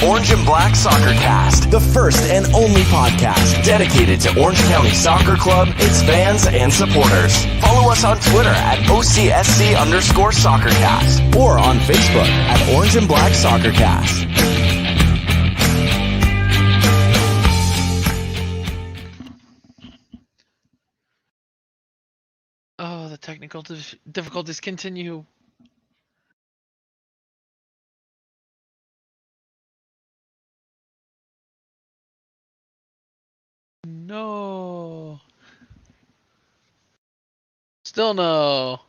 Orange and Black SoccerCast, the first and only podcast dedicated to Orange County Soccer Club, its fans, and supporters. Follow us on Twitter at OCSC_SoccerCast or on Facebook at Orange and Black SoccerCast. Oh, the technical difficulties continue. No. Still no.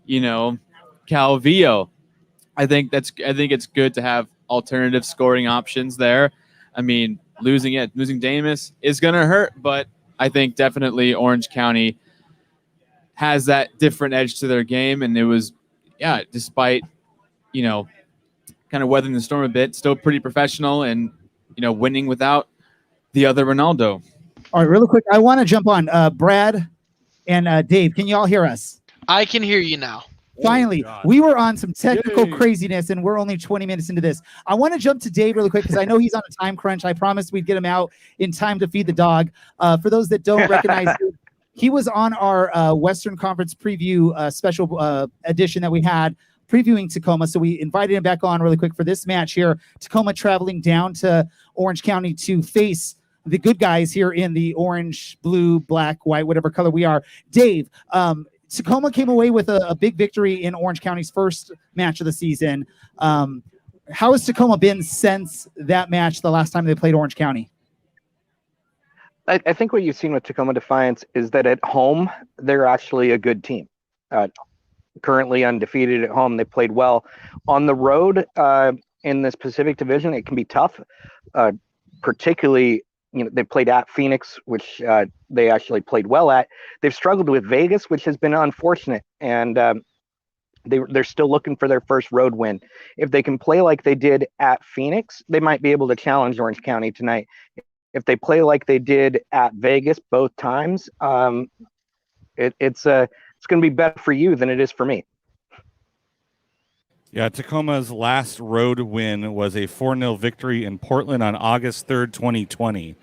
Calvillo. I think it's good to have alternative scoring options there. I mean, losing Damus is going to hurt, but I think definitely Orange County has that different edge to their game. And it was, despite, kind kind of weathering the storm a bit, still pretty professional and, winning without the other Ronaldo. All right, really quick, I want to jump on Brad and Dave. Can you all hear us? I can hear you now. Finally, we were on some technical craziness, and we're only 20 minutes into this. I want to jump to Dave really quick because I know he's on a time crunch. I promised we'd get him out in time to feed the dog. For those that don't recognize him, he was on our Western Conference preview special edition that we had previewing Tacoma. So we invited him back on really quick for this match here. Tacoma traveling down to Orange County to face the good guys here in the orange, blue, black, white, whatever color we are. Dave, Tacoma came away with a big victory in Orange County's first match of the season. How has Tacoma been since that match the last time they played Orange County? I think what you've seen with Tacoma Defiance is that at home, they're actually a good team. Currently undefeated at home. They played well. On the road in this Pacific Division, it can be tough, particularly they played at Phoenix, which they actually played well at. They've struggled with Vegas, which has been unfortunate, and they're still looking for their first road win. If they can play like they did at Phoenix, they might be able to challenge Orange County tonight. If they play like they did at Vegas both times, it's going to be better for you than it is for me. Yeah, Tacoma's last road win was a 4-0 victory in Portland on August 3rd, 2020.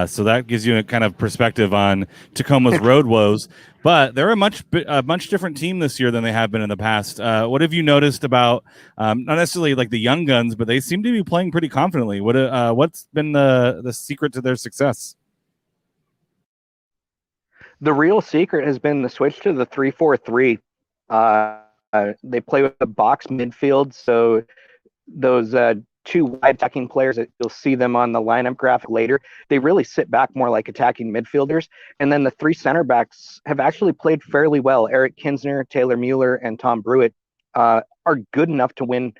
So that gives you a kind of perspective on Tacoma's road woes. But they're a much different team this year than they have been in the past. What have you noticed about, not necessarily like the young guns, but they seem to be playing pretty confidently. What's been the secret to their success? The real secret has been the switch to the 3-4-3. They play with the box midfield, so those two wide attacking players that you'll see them on the lineup graphic later, they really sit back more like attacking midfielders. And then the three center backs have actually played fairly well. Eric Kinsner, Taylor Mueller, and Tom Brewitt are good enough to win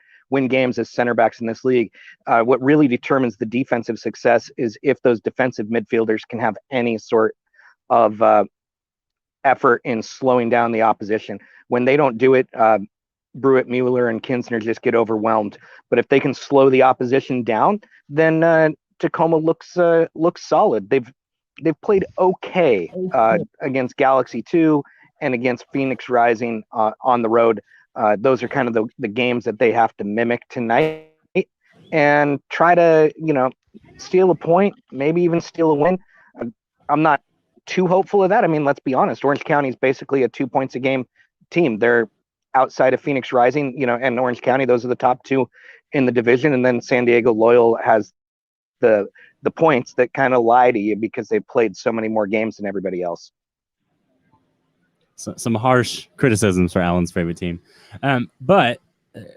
games as center backs in this league. What really determines the defensive success is if those defensive midfielders can have any sort of effort in slowing down the opposition. When they don't do it, Brewitt, Mueller, and Kinsner just get overwhelmed. But if they can slow the opposition down, then Tacoma looks solid. They've played okay against Galaxy 2 and against Phoenix Rising on the road. Those are kind of the games that they have to mimic tonight and try to steal a point, maybe even steal a win. I'm not too hopeful of that. I mean, let's be honest. Orange County is basically a 2 points a game team. They're outside of Phoenix Rising, and Orange County. Those are the top two in the division. And then San Diego Loyal has the points that kind of lie to you because they played so many more games than everybody else. So, some harsh criticisms for Alan's favorite team. But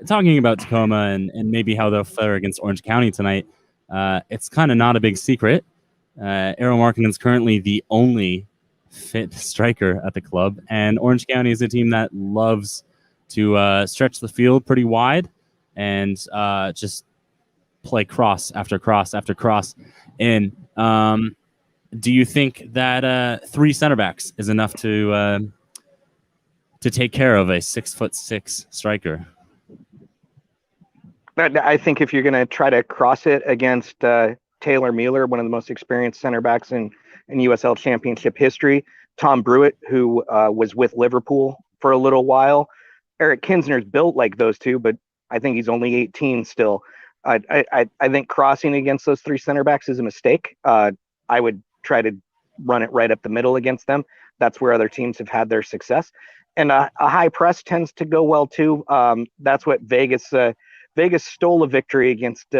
talking about Tacoma and maybe how they'll fare against Orange County tonight, it's kind of not a big secret. Eero Markkinen's currently the only fit striker at the club, and Orange County is a team that loves to stretch the field pretty wide and just play cross after cross after cross. And do you think that three center backs is enough to take care of a 6'6" striker? I think if you're going to try to cross it against Taylor Mueller, one of the most experienced center backs in USL Championship history, Tom Brewitt, who was with Liverpool for a little while. Eric Kinsner's built like those two, but I think he's only 18 still. I think crossing against those three center backs is a mistake. I would try to run it right up the middle against them. That's where other teams have had their success. And a high press tends to go well too. That's what Vegas stole a victory against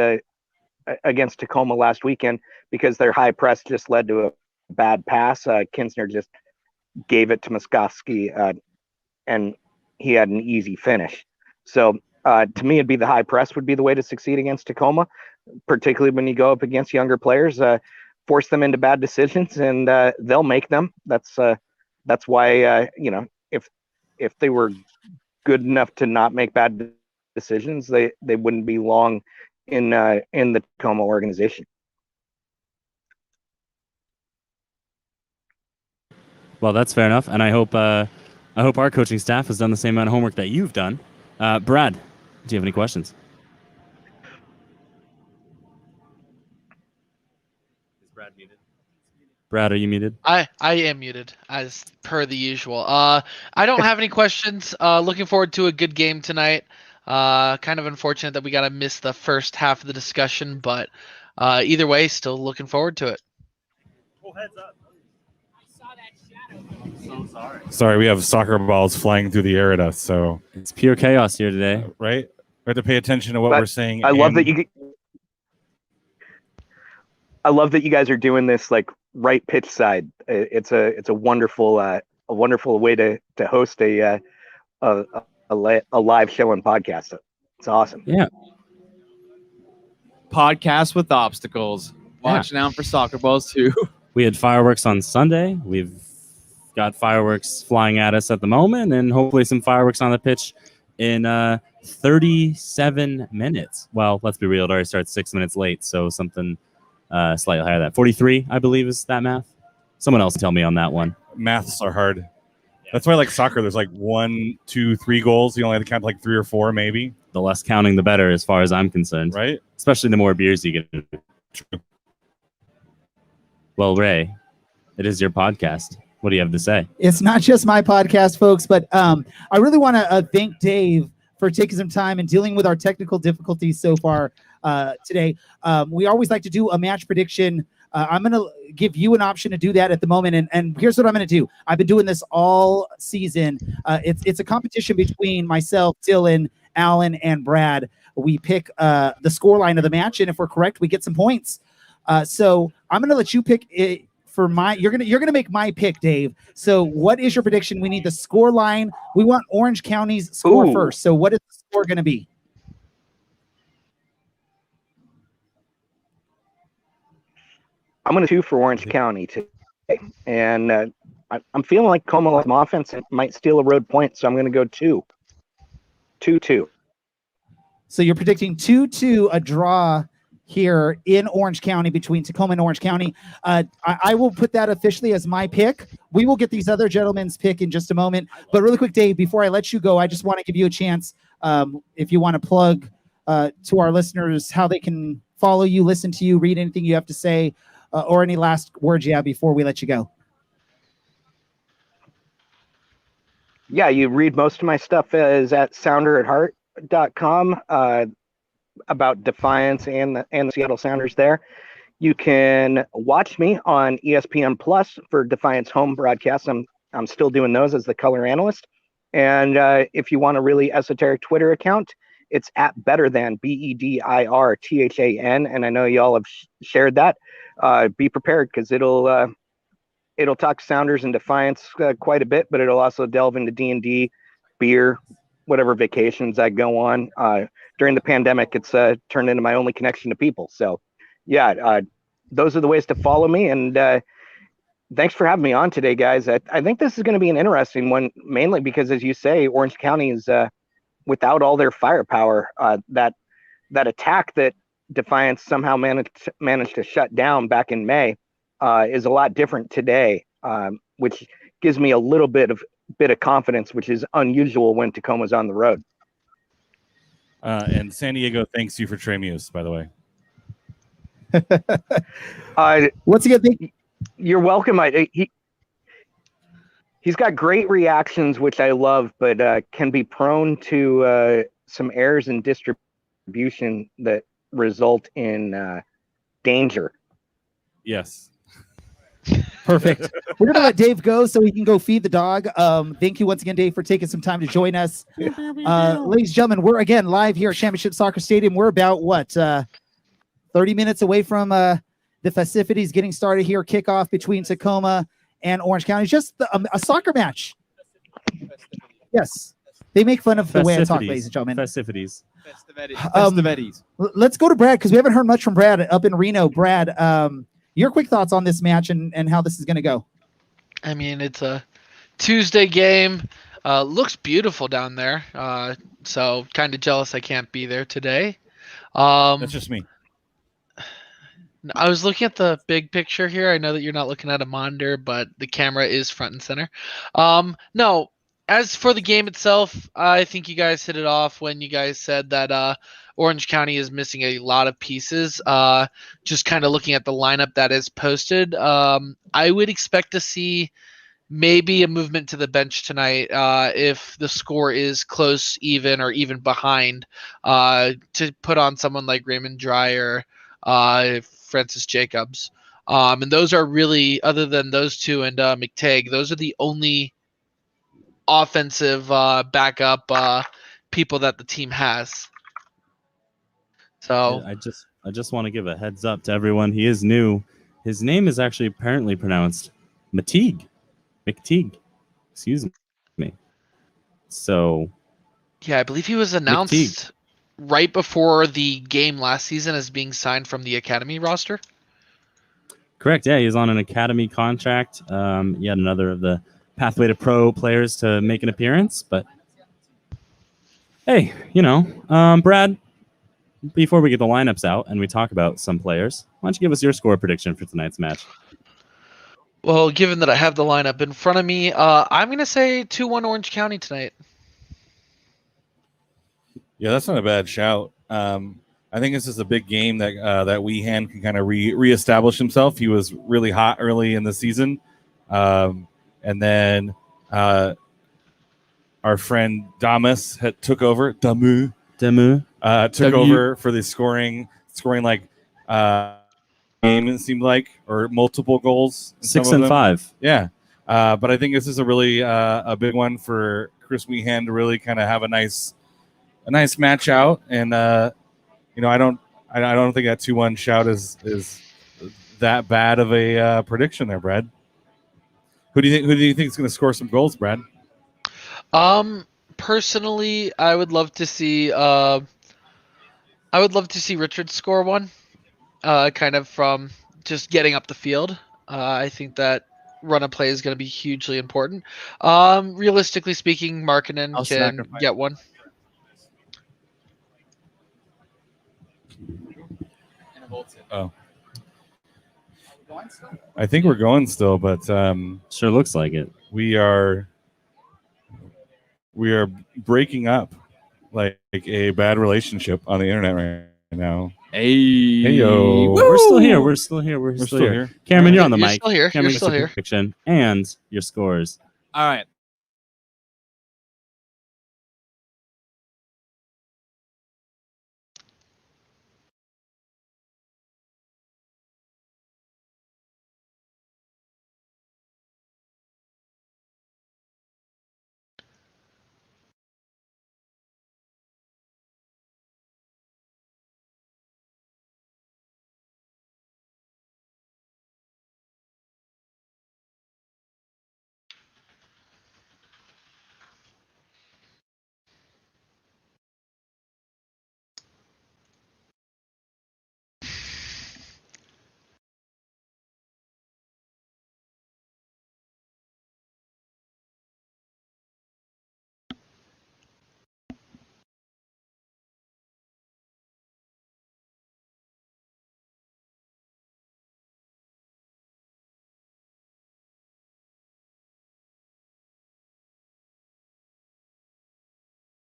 Tacoma last weekend because their high press just led to a bad pass. Kinsner just gave it to Moskowski, and he had an easy finish. So to me, it'd be the high press would be the way to succeed against Tacoma, particularly when you go up against younger players. Force them into bad decisions, and they'll make them. That's why if they were good enough to not make bad decisions, they wouldn't be long in the Tacoma organization. Well, that's fair enough, and I hope our coaching staff has done the same amount of homework that you've done. Brad, do you have any questions? Brad, are you muted? I am muted as per the usual. I don't have any questions. Looking forward to a good game tonight. Kind of unfortunate that we got to miss the first half of the discussion, but either way, still looking forward to it. Sorry, we have soccer balls flying through the air at us. So It's pure chaos here today. right, we have to pay attention to what But we're saying. I love and- that I love that you guys are doing this like right pitch side. It's a wonderful way to host a live show and podcast. It's awesome. Yeah. Podcast with obstacles. Watching out for soccer balls too. We had fireworks on Sunday. We've got fireworks flying at us at the moment, and hopefully some fireworks on the pitch in 37 minutes. Well, let's be real. It already starts 6 minutes late, so something slightly higher than that. 43, I believe, is that math. Someone else tell me on that one. Maths are hard. That's why, like soccer, there's like 1, 2, 3 goals. You only have to count like 3 or 4, maybe. The less counting, the better, as far as I'm concerned. Right? Especially the more beers you get. True. Well, Ray, it is your podcast. What do you have to say? It's not just my podcast, folks, but I really want to thank Dave for taking some time and dealing with our technical difficulties so far today. We always like to do a match prediction. I'm going to give you an option to do that at the moment. And here's what I'm going to do. I've been doing this all season. It's a competition between myself, Dylan, Alan, and Brad. We pick the scoreline of the match, and if we're correct, we get some points. So I'm going to let you pick it for my. You're gonna make my pick, Dave. So what is your prediction? We need the score line. We want Orange County's score first. So what is the score going to be? I'm going to 2 for Orange County today, and I'm feeling like Como with some offense might steal a road point, so I'm going to go 2. 2-2. So you're predicting 2-2, a draw here in Orange County between Tacoma and Orange County. I will put that officially as my pick. We will get these other gentlemen's pick in just a moment. But really quick, Dave, before I let you go, I just want to give you a chance, if you want to plug to our listeners how they can follow you, listen to you, read anything you have to say, or any last words you have before we let you go. Yeah, you read most of my stuff is at sounderatheart.com. About Defiance and the Seattle Sounders there. You can watch me on ESPN Plus for Defiance home broadcasts. I'm still doing those as the color analyst. And if you want a really esoteric Twitter account, it's at Better Than, BEDIRTHAN. And I know y'all have shared that. Be prepared because it'll talk Sounders and Defiance quite a bit, but it'll also delve into D&D, beer, whatever vacations I go on. During the pandemic, it's turned into my only connection to people. So, yeah, those are the ways to follow me. And thanks for having me on today, guys. I think this is going to be an interesting one, mainly because, as you say, Orange County is without all their firepower. That attack that Defiance somehow managed to shut down back in May is a lot different today, which gives me a little bit of confidence, which is unusual when Tacoma's on the road. And San Diego thanks you for Trey Muse, by the way. Once again, you're welcome. He's got great reactions, which I love, but can be prone to some errors in distribution that result in danger. Yes. Perfect. We're going to let Dave go so he can go feed the dog. Thank you once again, Dave, for taking some time to join us. Ladies and gentlemen, we're again live here at Championship Soccer Stadium. We're about, 30 minutes away from the festivities getting started here. Kickoff between Tacoma and Orange County. Just a soccer match. Yes. They make fun of the way I talk, ladies and gentlemen. Festivities. Let's go to Brad because we haven't heard much from Brad up in Reno. Brad, your quick thoughts on this match and how this is going to go. I mean, it's a Tuesday game. Looks beautiful down there. So kind of jealous I can't be there today. That's just me. I was looking at the big picture here. I know that you're not looking at a monitor, but the camera is front and center. No, as for the game itself, I think you guys hit it off when you guys said that Orange County is missing a lot of pieces. Just kind of looking at the lineup that is posted, I would expect to see maybe a movement to the bench tonight if the score is close, even, or even behind, to put on someone like Raymond Dreyer, Francis Jacobs. And those are really, other than those two and McTagg, those are the only offensive backup people that the team has. So I just want to give a heads up to everyone. He is new. His name is actually apparently pronounced McTeague. Excuse me. So yeah, I believe he was announced McTeague. right before the game last season as being signed from the academy roster. Correct. Yeah, he's on an academy contract. Yet another of the Pathway to Pro players to make an appearance. But hey, Brad, before we get the lineups out and we talk about some players, why don't you give us your score prediction for tonight's match? Well, given that I have the lineup in front of me, I'm going to say 2-1 Orange County tonight. Yeah, that's not a bad shout. I think this is a big game that that Weehan can kind of reestablish himself. He was really hot early in the season, and then our friend Damus took over. Damu took over for the scoring like game. It seemed like, or multiple goals. 6 and 5. Yeah, but I think this is a really a big one for Chris Weehan to really kind of have a nice match out, and I don't think that 2-1 shout is that bad of a prediction there, Brad. Who do you think is going to score some goals, Brad? Personally, I would love to see Richard score one, kind of from just getting up the field. I think that run of play is going to be hugely important. Realistically speaking, Markkanen can get one. Oh, I think we're going still, but sure looks like it. We are breaking up like a bad relationship on the internet right now. Hey yo, we're still here. We're still here. Cameron, you're on the mic. Still here. Cameron, You're still here. Prediction and your scores. All right.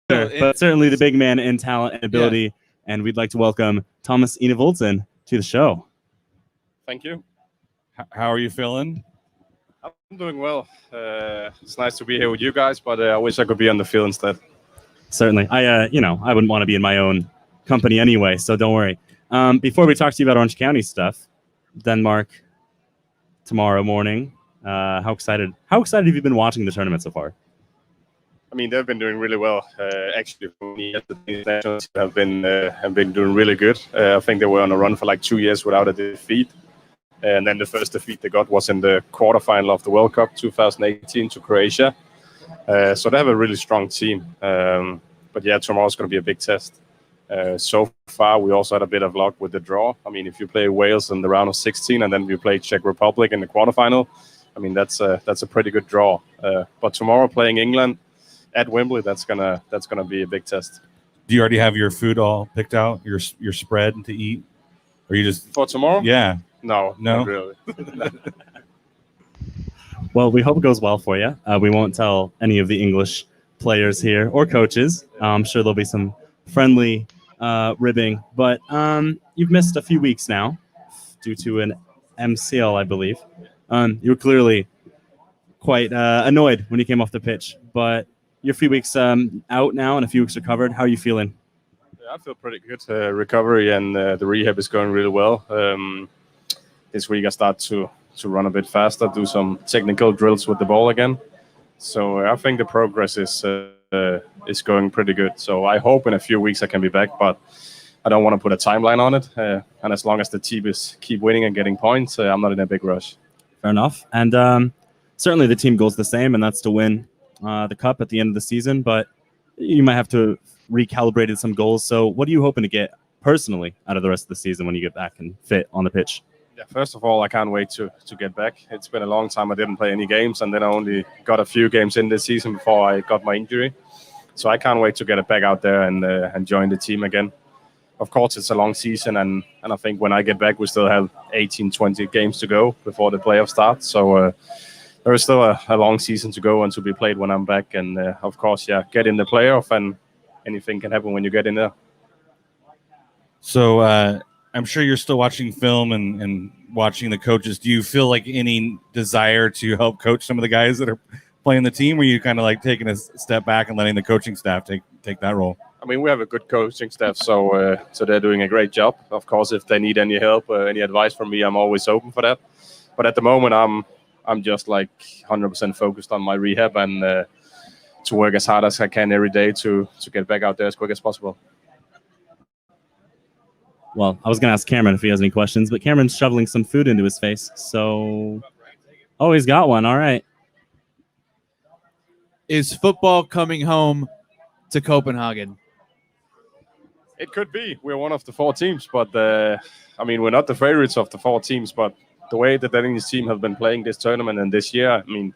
But certainly the big man in talent and ability, yeah. And we'd like to welcome Thomas Envolten to the show. Thank you. How are you feeling? I'm doing well. It's nice to be here with you guys, but I wish I could be on the field instead. Certainly. I wouldn't want to be in my own company anyway, so don't worry. Before we talk to you about Orange County stuff, Denmark tomorrow morning. How excited have you been watching the tournament so far? I mean, they've been doing really well. Actually, for me, the nationals have been doing really good. I think they were on a run for like 2 years without a defeat. And then the first defeat they got was in the quarterfinal of the World Cup 2018 to Croatia. So they have a really strong team. But yeah, tomorrow's going to be a big test. So far, we also had a bit of luck with the draw. I mean, if you play Wales in the round of 16 and then you play Czech Republic in the quarterfinal, I mean, that's a pretty good draw. But tomorrow playing England at Wembley, that's gonna be a big test. Do you already have your food all picked out? Your spread to eat, or you just for tomorrow? Yeah. No, not really. Well, we hope it goes well for you. We won't tell any of the English players here or coaches. I'm sure there'll be some friendly ribbing. But you've missed a few weeks now due to an MCL, I believe. You were clearly quite annoyed when you came off the pitch, but you're a few weeks out now and a few weeks recovered. How are you feeling? Yeah, I feel pretty good. Recovery and the rehab is going really well. This week I start to run a bit faster, do some technical drills with the ball again. So I think the progress is going pretty good. So I hope in a few weeks I can be back, but I don't want to put a timeline on it. And as long as the team is keep winning and getting points, I'm not in a big rush. Fair enough. And certainly the team goal's the same, and that's to win the cup at the end of the season. But you might have to recalibrate some goals. So what are you hoping to get personally out of the rest of the season when you get back and fit on the pitch? Yeah, first of all, I can't wait to get back. It's been a long time I didn't play any games, and then I only got a few games in this season before I got my injury. So I can't wait to get it back out there and join the team again. Of course, it's a long season, and I think when I get back, we still have 18, 20 games to go before the playoffs start. So there is still a long season to go and to be played when I'm back. And of course, get in the playoff, and anything can happen when you get in there. So I'm sure you're still watching film and watching the coaches. Do you feel like any desire to help coach some of the guys that are playing the team, or are you kind of like taking a step back and letting the coaching staff take that role? I mean, we have a good coaching staff, so they're doing a great job. Of course, if they need any help, any advice from me, I'm always open for that. But at the moment, I'm just like 100% focused on my rehab and to work as hard as I can every day to get back out there as quick as possible. Well, I was going to ask Cameron if he has any questions, but Cameron's shoveling some food into his face. So, oh, he's got one. All right. Is football coming home to Copenhagen? It could be. We're one of the 4 teams, but I mean, we're not the favorites of the 4 teams, but the way that the Danish team have been playing this tournament and this year, I mean,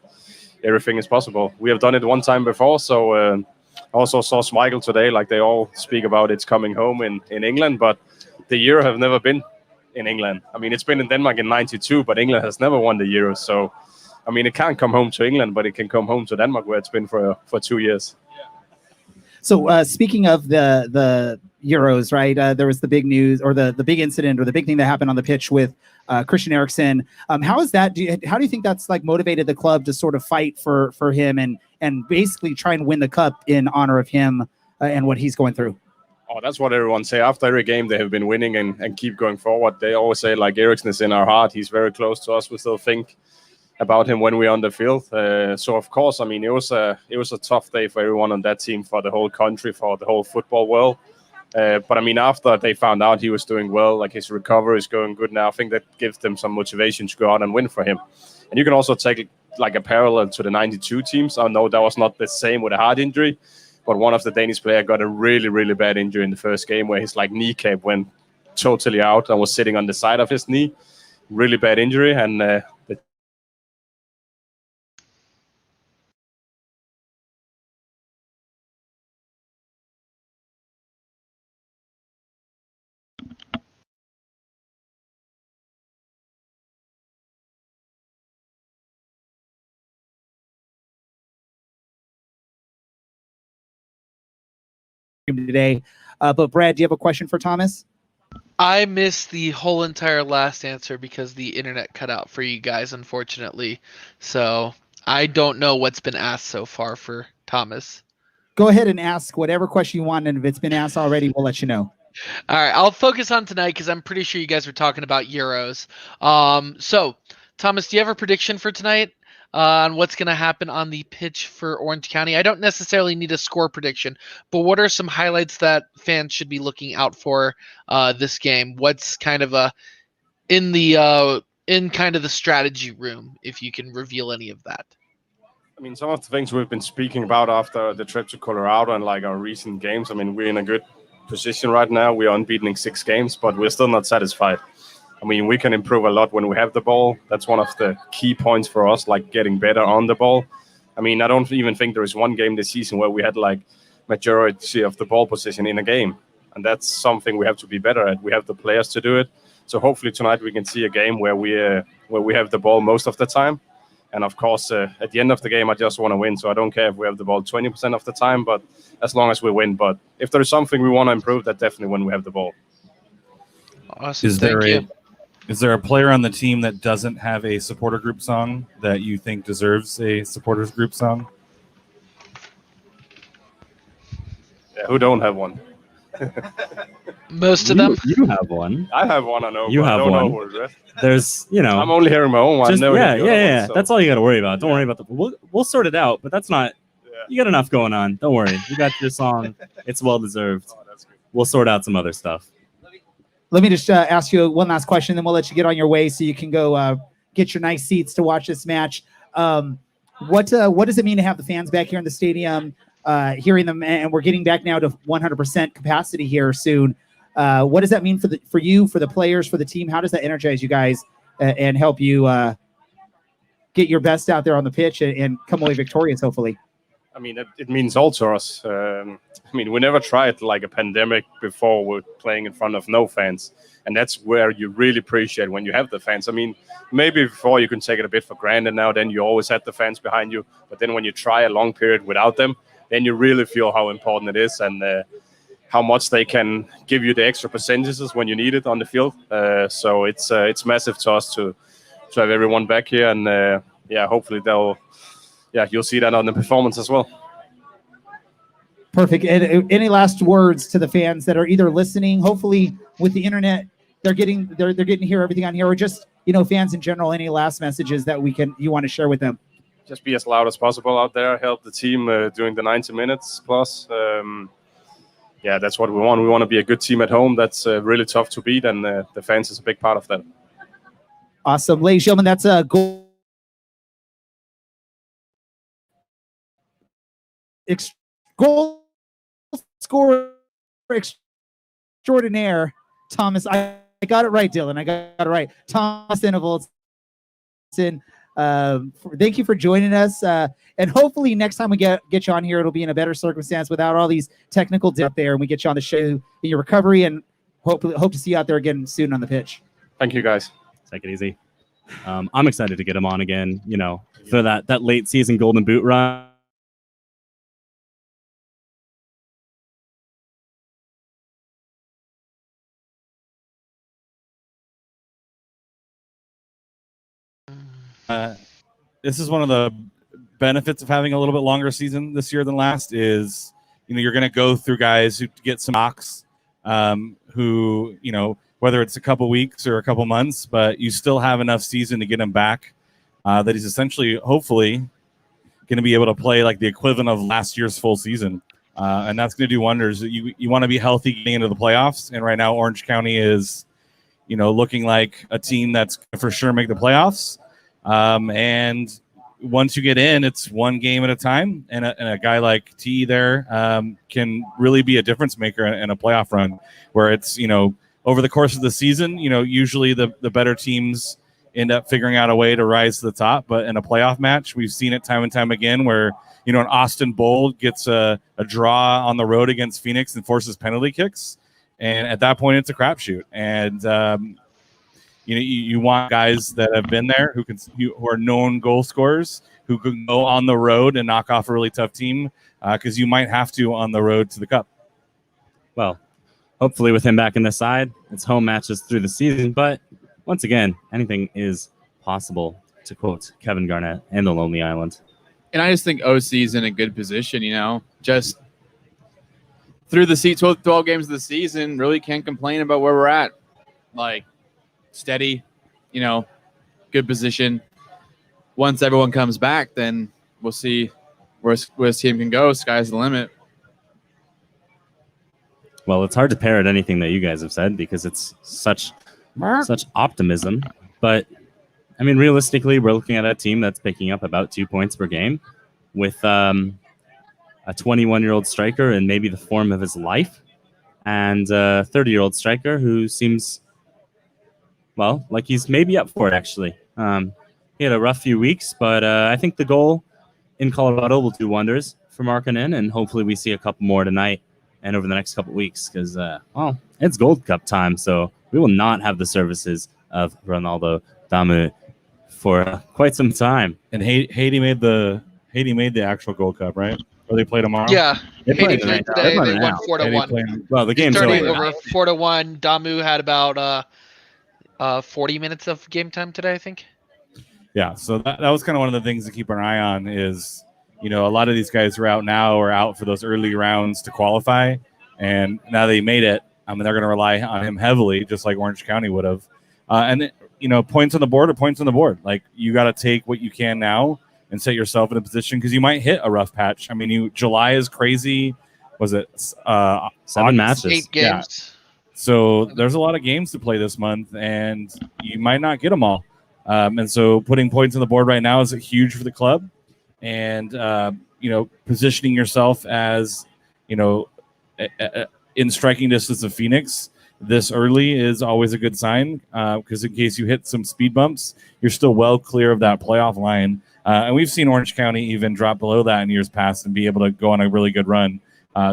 everything is possible. We have done it one time before, so I also saw Schmeichel today, like they all speak about it's coming home in England, but the Euro have never been in England. I mean, it's been in Denmark in '92, but England has never won the Euro. So, I mean, it can't come home to England, but it can come home to Denmark, where it's been for 2 years. So speaking of the Euros, right? There was the big news, or the big incident, or the big thing that happened on the pitch with Christian Eriksen. How is that? How do you think that's like motivated the club to sort of fight for him and basically try and win the cup in honor of him and what he's going through? Oh, that's what everyone say. After every game they have been winning and keep going forward. They always say, like, Eriksen is in our heart. He's very close to us. We still think about him when we're on the field. So, of course, I mean, it was a tough day for everyone on that team, for the whole country, for the whole football world. But, I mean, after they found out he was doing well, like his recovery is going good now, I think that gives them some motivation to go out and win for him. And you can also take, like, a parallel to the 92 teams. I know that was not the same with a heart injury. But one of the Danish players got a really, really bad injury in the first game where his like kneecap went totally out and was sitting on the side of his knee. Really bad injury. And today. But Brad, do you have a question for Thomas? I missed the whole entire last answer because the internet cut out for you guys, unfortunately. So I don't know what's been asked so far for Thomas. Go ahead and ask whatever question you want, and if it's been asked already, we'll let you know. All right, I'll focus on tonight because I'm pretty sure you guys were talking about Euros. So, Thomas, do you have a prediction for tonight on what's going to happen on the pitch for Orange County? I don't necessarily need a score prediction, but what are some highlights that fans should be looking out for this game? What's kind of in kind of the strategy room, if you can reveal any of that? I mean, some of the things we've been speaking about after the trip to Colorado and like our recent games, I mean, we're in a good position right now. We're unbeaten in 6 games, but we're still not satisfied. I mean, we can improve a lot when we have the ball. That's one of the key points for us, like getting better on the ball. I mean, I don't even think there is one game this season where we had like majority of the ball position in a game. And that's something we have to be better at. We have the players to do it. So hopefully tonight we can see a game where we have the ball most of the time. And of course, at the end of the game, I just want to win. So I don't care if we have the ball 20% of the time, but as long as we win. But if there's something we want to improve, that's definitely when we have the ball. Awesome. Thank you. Is there a player on the team that doesn't have a supporter group song that you think deserves a supporters group song? Yeah, who don't have one? Most of them. You have one. I have one, I know. You have I don't one. know who it is. There's, I'm only hearing my own one. Just, I've never yeah, heard the other yeah. one, so. That's all you got to worry about. Don't worry about we'll sort it out, but that's not, you got enough going on. Don't worry. You got your song. It's well deserved. Oh, that's good. We'll sort out some other stuff. Let me just ask you one last question, then we'll let you get on your way so you can go get your nice seats to watch this match. What does it mean to have the fans back here in the stadium, hearing them, and we're getting back now to 100% capacity here soon? What does that mean for you, for the players, for the team? How does that energize you guys and help you get your best out there on the pitch and come away victorious, hopefully? I mean, it means all to us. We never tried like a pandemic before with playing in front of no fans. And that's where you really appreciate when you have the fans. I mean, maybe before you can take it a bit for granted now, then you always had the fans behind you. But then when you try a long period without them, then you really feel how important it is and how much they can give you the extra percentages when you need it on the field. So it's massive to us to have everyone back here. And hopefully you'll see that on the performance as well. Perfect. And any last words to the fans that are either listening, hopefully with the internet, they're getting to hear everything on here, or just, fans in general, any last messages that you want to share with them? Just be as loud as possible out there, help the team during the 90 minutes plus. That's what we want. We want to be a good team at home. That's really tough to beat, and the fans is a big part of that. Awesome. Ladies and gentlemen, that's a goal. Goal scorer extraordinaire, Thomas. I got it right, Dylan. I got it right. Thomas Envolten. Thank you for joining us. And hopefully next time we get you on here, it'll be in a better circumstance without all these technical dip there, and we get you on the show in your recovery, and hope to see you out there again soon on the pitch. Thank you, guys. Take it easy. I'm excited to get him on again, for that late season Golden Boot run. This is one of the benefits of having a little bit longer season this year than last is, you're going to go through guys who get some knocks, who, whether it's a couple weeks or a couple months, but you still have enough season to get him back, that he's essentially, hopefully, going to be able to play like the equivalent of last year's full season. And that's going to do wonders. You want to be healthy getting into the playoffs. And right now, Orange County is, looking like a team that's going to for sure make the playoffs. And once you get in, it's one game at a time, and a guy like T there can really be a difference maker in a playoff run, where it's over the course of the season, usually the better teams end up figuring out a way to rise to the top. But in a playoff match, we've seen it time and time again where an Austin Bold gets a draw on the road against Phoenix and forces penalty kicks, and at that point it's a crapshoot. And you want guys that have been there who are known goal scorers who can go on the road and knock off a really tough team, because you might have to on the road to the cup. Well, hopefully with him back in the side, it's home matches through the season. But once again, anything is possible, to quote Kevin Garnett and the Lonely Island. And I just think OC is in a good position, just through the 12 games of the season, really can't complain about where we're at. Like, steady, good position. Once everyone comes back, then we'll see where this team can go. Sky's the limit. Well, it's hard to parrot anything that you guys have said because it's such optimism. But, realistically, we're looking at a team that's picking up about 2 points per game with a 21-year-old striker in maybe the form of his life, and a 30-year-old striker who seems, like he's maybe up for it, actually. He had a rough few weeks, but I think the goal in Colorado will do wonders for Markkanen, and hopefully we see a couple more tonight and over the next couple weeks because, it's Gold Cup time, so we will not have the services of Ronaldo Damu for quite some time. And Haiti made the actual Gold Cup, right? Or they play tomorrow. Yeah, They Haiti played played tonight. today. They're They running won out. 4-1. Well, the game's Starting over. over 4-1. Damu had about 40 minutes of game time today, I think. Yeah, so that was kind of one of the things to keep an eye on is, a lot of these guys who are out now are out for those early rounds to qualify, and now they made it. I mean, they're going to rely on him heavily, just like Orange County would have. Points on the board are points on the board. Like, you got to take what you can now and set yourself in a position because you might hit a rough patch. I mean, July is crazy. Was it 7 matches? 8 games. Yeah. So there's a lot of games to play this month, and you might not get them all. And so putting points on the board right now is huge for the club. And, positioning yourself as, in striking distance of Phoenix this early is always a good sign because in case you hit some speed bumps, you're still well clear of that playoff line. And we've seen Orange County even drop below that in years past and be able to go on a really good run.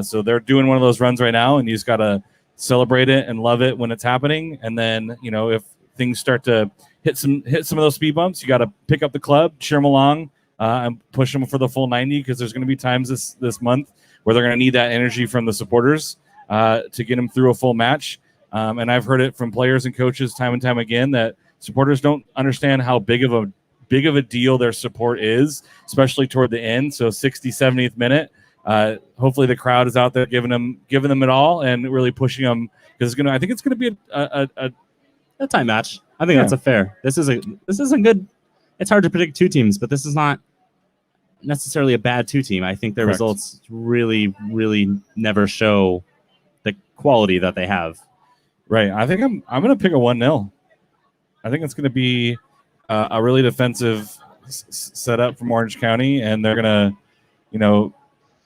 So they're doing one of those runs right now, and you just got to celebrate it and love it when it's happening. And then, if things start to hit some of those speed bumps, you got to pick up the club, cheer them along, and push them for the full 90 because there's going to be times this month where they're going to need that energy from the supporters to get them through a full match. And I've heard it from players and coaches time and time again that supporters don't understand how big of a deal their support is, especially toward the end. So 60th, 70th minute, hopefully the crowd is out there giving them it all and really pushing them because I think it's going to be a time match. I think that's a fair. This is a good. It's hard to predict 2 teams, but this is not necessarily a bad 2 team. I think their results really, really never show the quality that they have. Right. I think I'm going to pick a 1-0. I think it's going to be a really defensive setup from Orange County, and they're going to,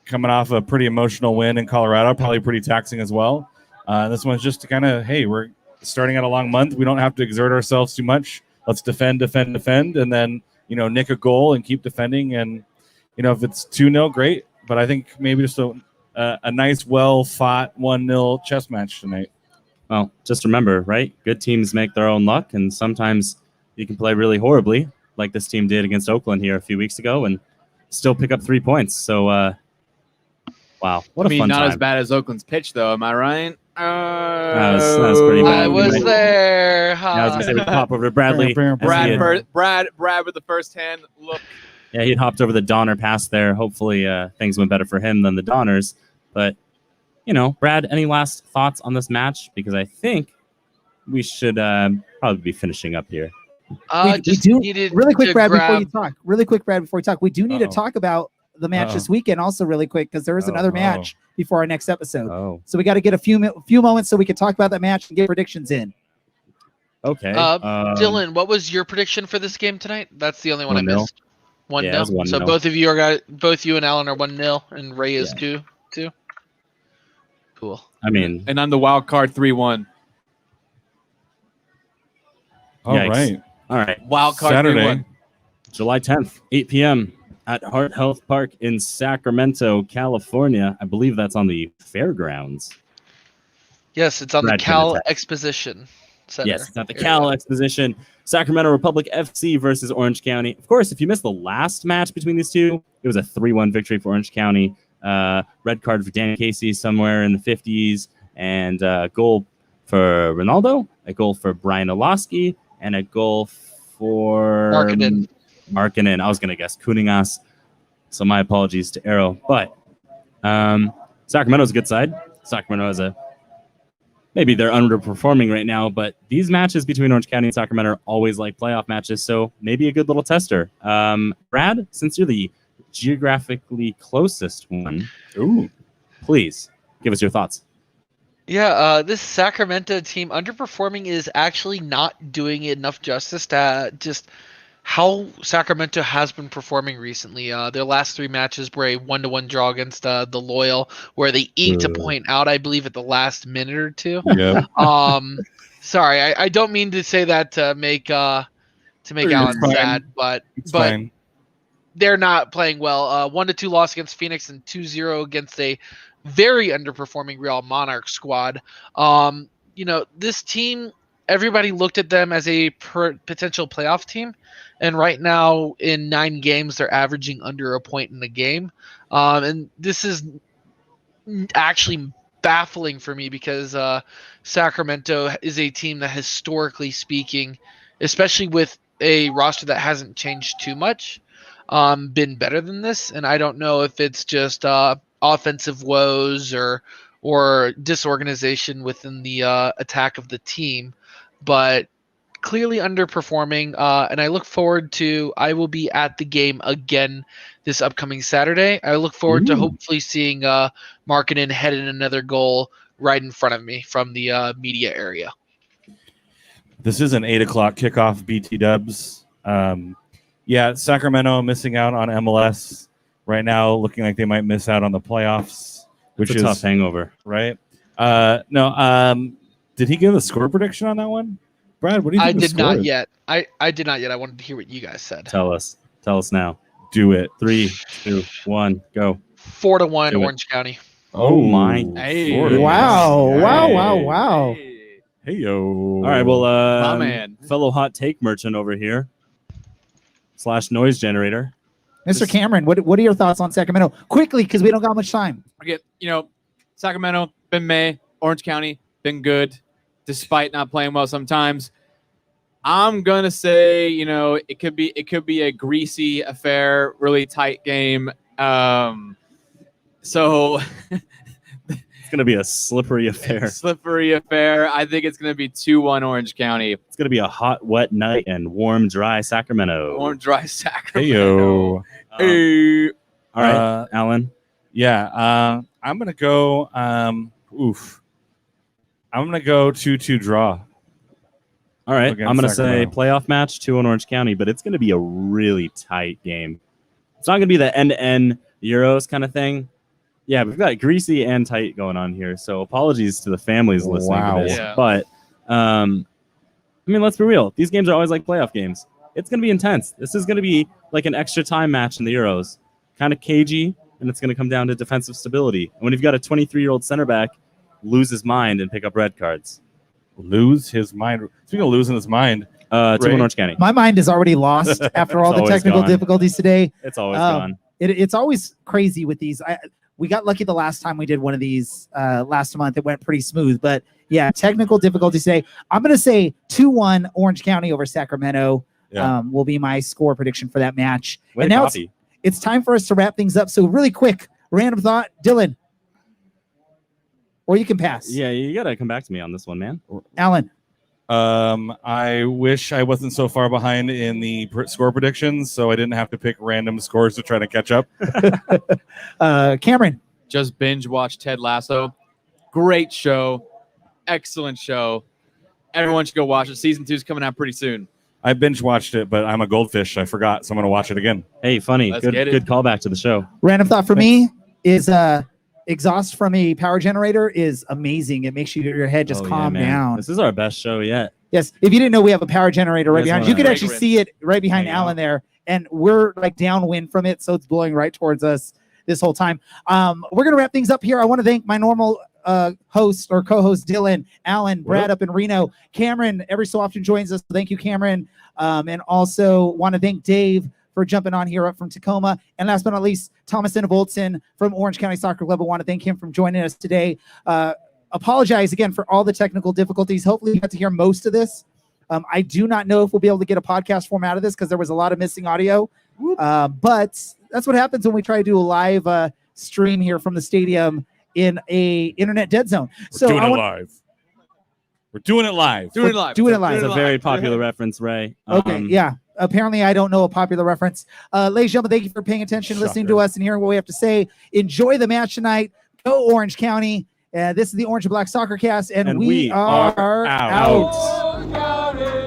coming off a pretty emotional win in Colorado, probably pretty taxing as well. This one's just to kind of, hey, we're starting out a long month. We don't have to exert ourselves too much. Let's defend, and then, nick a goal and keep defending. And, if it's 2-0, great. But I think maybe just a nice, well-fought 1-0 chess match tonight. Well, just remember, right? Good teams make their own luck, and sometimes you can play really horribly, like this team did against Oakland here a few weeks ago, and still pick up 3 points. So, wow, what a fun not time. as bad as Oakland's pitch, though. Am I right? That was pretty bad. I was there. Yeah, I was gonna say we pop over to Bradley. Brad with the first hand look. Yeah, he'd hopped over the Donner pass there. Hopefully, things went better for him than the Donners. But Brad, any last thoughts on this match? Because I think we should probably be finishing up here. Really quick, Brad, before you talk, we do need to talk about the match this weekend also really quick because there is another match before our next episode. So we got to get a few moments so we can talk about that match and get predictions in. Okay. Dylan, what was your prediction for this game tonight? That's the only one I missed. 1-0. So both you and Alan are 1-0, and Ray is 2. Cool. I mean, and I'm the wild card 3-1. All right. Wild card Saturday, 3-1. July 10th, 8 p.m. at Heart Health Park in Sacramento, California. I believe that's on the fairgrounds. Yes, it's on the Cal Exposition Center. Yes, it's at the Cal Exposition. Sacramento Republic FC versus Orange County. Of course, if you missed the last match between these two, it was a 3-1 victory for Orange County. Red card for Danny Casey somewhere in the 50s, and a goal for Ronaldo, a goal for Brian Olowski, and a goal for Markkinen. I was going to guess Kuningas, so my apologies to Arrow. But Sacramento's a good side. Sacramento has maybe they're underperforming right now, but these matches between Orange County and Sacramento are always like playoff matches, so maybe a good little tester. Brad, since you're the geographically closest one, please give us your thoughts. Yeah, this Sacramento team underperforming is actually not doing enough justice to just how Sacramento has been performing recently. Their last 3 matches were a 1-1 draw against the Loyal, where they eked a point out, I believe, at the last minute or 2. Yeah. Sorry, I don't mean to say that to make Alan sad, but they're not playing well. 1-2 loss against Phoenix and 2-0 against a very underperforming Real Monarch squad. This team, everybody looked at them as a potential playoff team, and right now in 9 games they're averaging under a point in a game, and this is actually baffling for me because Sacramento is a team that, historically speaking, especially with a roster that hasn't changed too much, been better than this. And I don't know if it's just offensive woes or disorganization within the attack of the team, but clearly underperforming. And I look forward to, I will be at the game again this upcoming Saturday. I look forward to hopefully seeing Markkanen head in another goal right in front of me from the media area. This is an 8 o'clock kickoff, BT Dubs. Yeah, Sacramento missing out on MLS right now, looking like they might miss out on the playoffs, which is a tough hangover, right? No. Did he give a score prediction on that one, Brad? What do you think? I did not yet. I did not yet. I wanted to hear what you guys said. Tell us now. Do it. 3, 2, 1, go. 4-1 Orange County. Oh my! Hey. Wow. Hey yo! All right, well, My man. fellow hot take merchant over here / noise generator. Mr. Cameron, what are your thoughts on Sacramento? Quickly, because we don't got much time. Okay, Sacramento been May, Orange County been good, despite not playing well sometimes. I'm gonna say, it could be a greasy affair, really tight game. So It's gonna be a slippery affair. I think it's gonna be 2-1 Orange County. It's gonna be a hot, wet night and warm, dry Sacramento. Warm, dry Sacramento. Hey yo! Hey. All right, Alan. Yeah, I'm gonna go. I'm gonna go 2-2 draw. All right, Against I'm gonna say Sacramento. playoff match 2-1 Orange County, but it's gonna be a really tight game. It's not gonna be the end-to-end Euros kind of thing. Yeah, we've got greasy and tight going on here. So apologies to the families listening to this. Yeah. But let's be real. These games are always like playoff games. It's gonna be intense. This is gonna be like an extra time match in the Euros, kind of cagey, and it's gonna come down to defensive stability. And when you've got a 23-year-old center back lose his mind and pick up red cards. Lose his mind. Speaking of losing his mind, 2-1 Orange County. My mind is already lost after all the always technical gone. difficulties today. It's always gone. It's always crazy with these. We got lucky the last time we did one of these last month. It went pretty smooth. But, yeah, technical difficulties today. I'm going to say 2-1 Orange County over Sacramento will be my score prediction for that match. Way And to now copy. it's time for us to wrap things up. So really quick, random thought. Dylan. Or you can pass. Yeah, you got to come back to me on this one, man. Alan. I wish I wasn't so far behind in the score predictions, so I didn't have to pick random scores to try to catch up. Cameron. Just binge watch Ted Lasso. Great show. Excellent show. Everyone should go watch it. Season 2 is coming out pretty soon. I binge watched it, but I'm a goldfish. I forgot, so I'm going to watch it again. Hey, funny. Let's get it. Good callback to the show. Random thought for me is exhaust from a power generator is amazing. It makes your head just calm down. This is our best show yet. Yes. If you didn't know, we have a power generator right You guys behind. You could wanna- actually see it right behind Hang out. Alan there. And we're like downwind from it. So it's blowing right towards us this whole time. We're going to wrap things up here. I want to thank my normal host or co-host Dylan, Alan, Brad up in Reno. Cameron every so often joins us. Thank you, Cameron. And also want to thank Dave for jumping on here up from Tacoma. And last but not least, Thomas Envolten from Orange County Soccer Club. I want to thank him for joining us today. Apologize again for all the technical difficulties. Hopefully you got to hear most of this. I do not know if we'll be able to get a podcast form out of this because there was a lot of missing audio. But that's what happens when we try to do a live stream here from the stadium in a internet dead zone. We're doing it live. We're doing it live. Doing it live. It's a very popular reference, Ray. Okay, yeah. Apparently, I don't know a popular reference. Ladies and gentlemen, thank you for paying attention, listening to us, and hearing what we have to say. Enjoy the match tonight. Go Orange County. This is the Orange Black SoccerCast, and we are out.